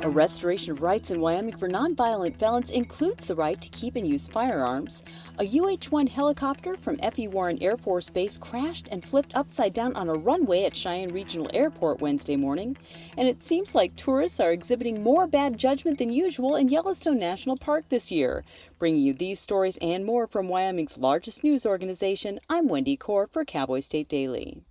A restoration of rights in Wyoming for nonviolent felons includes the right to keep and use firearms. A UH-1 helicopter from F.E. Warren Air Force Base crashed and flipped upside down on a runway at Cheyenne Regional Airport Wednesday morning. And it seems like tourists are exhibiting more bad judgment than usual in Yellowstone National Park this year. Bringing you these stories and more from Wyoming's largest news organization, I'm Wendy Kaur for Cowboy State Daily.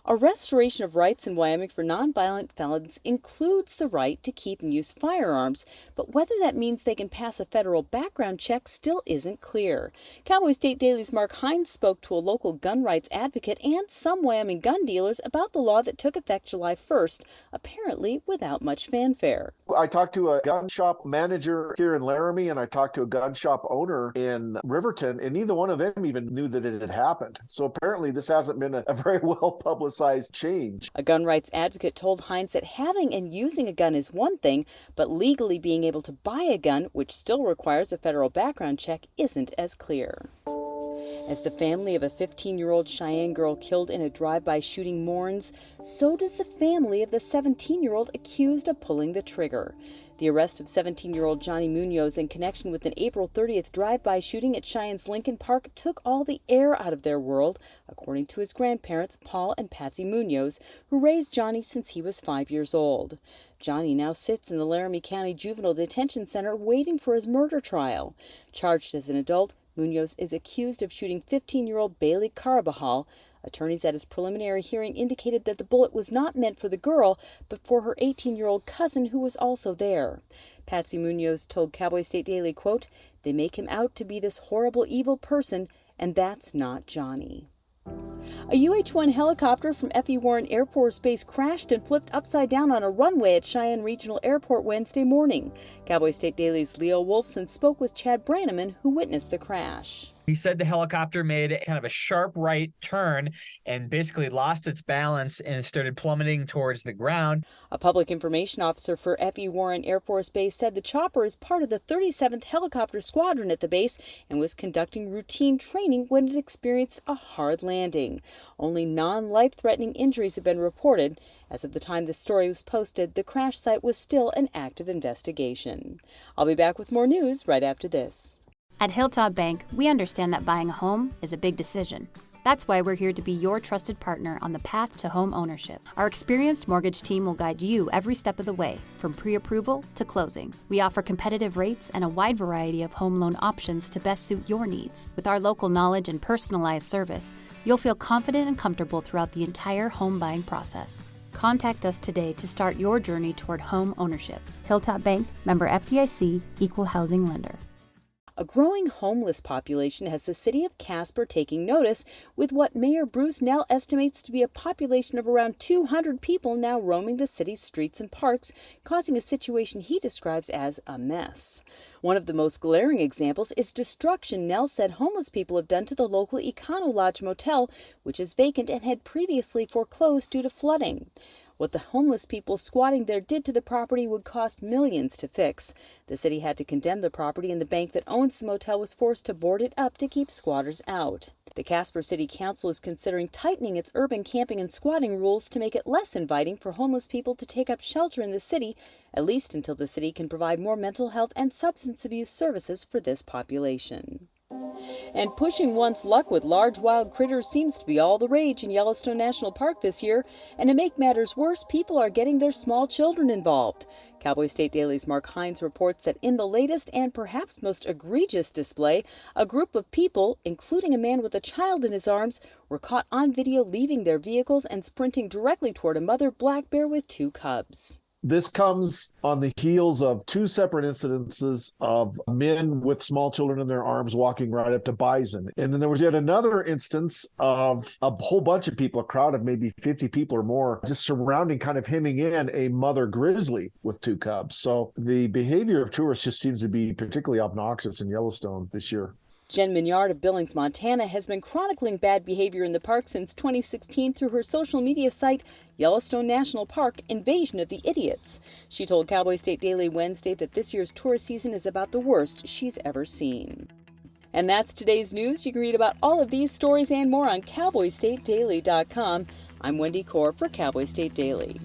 A restoration of rights in Wyoming for nonviolent felons includes the right to keep and use firearms, but whether that means they can pass a federal background check still isn't clear. Cowboy State Daily's Mark Hines spoke to a local gun rights advocate and some Wyoming gun dealers about the law that took effect July 1st, apparently without much fanfare. I talked to a gun shop manager here in Laramie, and I talked to a gun shop owner in Riverton, and neither one of them even knew that it had happened. So apparently this hasn't been a very well publicized change. A gun rights advocate told Hines that having and using a gun is one thing, but legally being able to buy a gun, which still requires a federal background check, isn't as clear. As the family of a 15-year-old Cheyenne girl killed in a drive-by shooting mourns, so does the family of the 17-year-old accused of pulling the trigger. The arrest of 17-year-old Johnny Munoz in connection with an April 30th drive-by shooting at Cheyenne's Lincoln Park took all the air out of their world, according to his grandparents, Paul and Patsy Munoz, who raised Johnny since he was 5 years old. Johnny now sits in the Laramie County Juvenile Detention Center waiting for his murder trial. Charged as an adult, Munoz is accused of shooting 15-year-old Bailey Carabajal. Attorneys at his preliminary hearing indicated that the bullet was not meant for the girl, but for her 18-year-old cousin who was also there. Patsy Munoz told Cowboy State Daily, quote, "They make him out to be this horrible, evil person, and that's not Johnny." A UH-1 helicopter from F.E. Warren Air Force Base crashed and flipped upside down on a runway at Cheyenne Regional Airport Wednesday morning. Cowboy State Daily's Leo Wolfson spoke with Chad Brannaman, who witnessed the crash. He said the helicopter made kind of a sharp right turn and basically lost its balance and started plummeting towards the ground. A public information officer for F.E. Warren Air Force Base said the chopper is part of the 37th Helicopter Squadron at the base and was conducting routine training when it experienced a hard landing. Only non-life-threatening injuries have been reported. As of the time this story was posted, the crash site was still an active investigation. I'll be back with more news right after this. At Hilltop Bank, we understand that buying a home is a big decision. That's why we're here to be your trusted partner on the path to home ownership. Our experienced mortgage team will guide you every step of the way, from pre-approval to closing. We offer competitive rates and a wide variety of home loan options to best suit your needs. With our local knowledge and personalized service, you'll feel confident and comfortable throughout the entire home buying process. Contact us today to start your journey toward home ownership. Hilltop Bank, member FDIC, equal housing lender. A growing homeless population has the city of Casper taking notice, with what Mayor Bruce Nell estimates to be a population of around 200 people now roaming the city's streets and parks, causing a situation he describes as a mess. One of the most glaring examples is destruction Nell said homeless people have done to the local Econo Lodge motel, which is vacant and had previously foreclosed due to flooding. What the homeless people squatting there did to the property would cost millions to fix. The city had to condemn the property, and the bank that owns the motel was forced to board it up to keep squatters out. The Casper City Council is considering tightening its urban camping and squatting rules to make it less inviting for homeless people to take up shelter in the city, at least until the city can provide more mental health and substance abuse services for this population. And pushing one's luck with large wild critters seems to be all the rage in Yellowstone National Park this year, and to make matters worse, people are getting their small children involved. Cowboy State Daily's Mark Hines reports that in the latest and perhaps most egregious display, a group of people, including a man with a child in his arms, were caught on video leaving their vehicles and sprinting directly toward a mother black bear with 2 cubs. This comes on the heels of 2 separate incidences of men with small children in their arms walking right up to bison. And then there was yet another instance of a whole bunch of people, a crowd of maybe 50 people or more, just surrounding, kind of hemming in a mother grizzly with 2 cubs. So the behavior of tourists just seems to be particularly obnoxious in Yellowstone this year. Jen Mignard of Billings, Montana, has been chronicling bad behavior in the park since 2016 through her social media site, Yellowstone National Park Invasion of the Idiots. She told Cowboy State Daily Wednesday that this year's tourist season is about the worst she's ever seen. And that's today's news. You can read about all of these stories and more on CowboyStateDaily.com. I'm Wendy Kaur for Cowboy State Daily.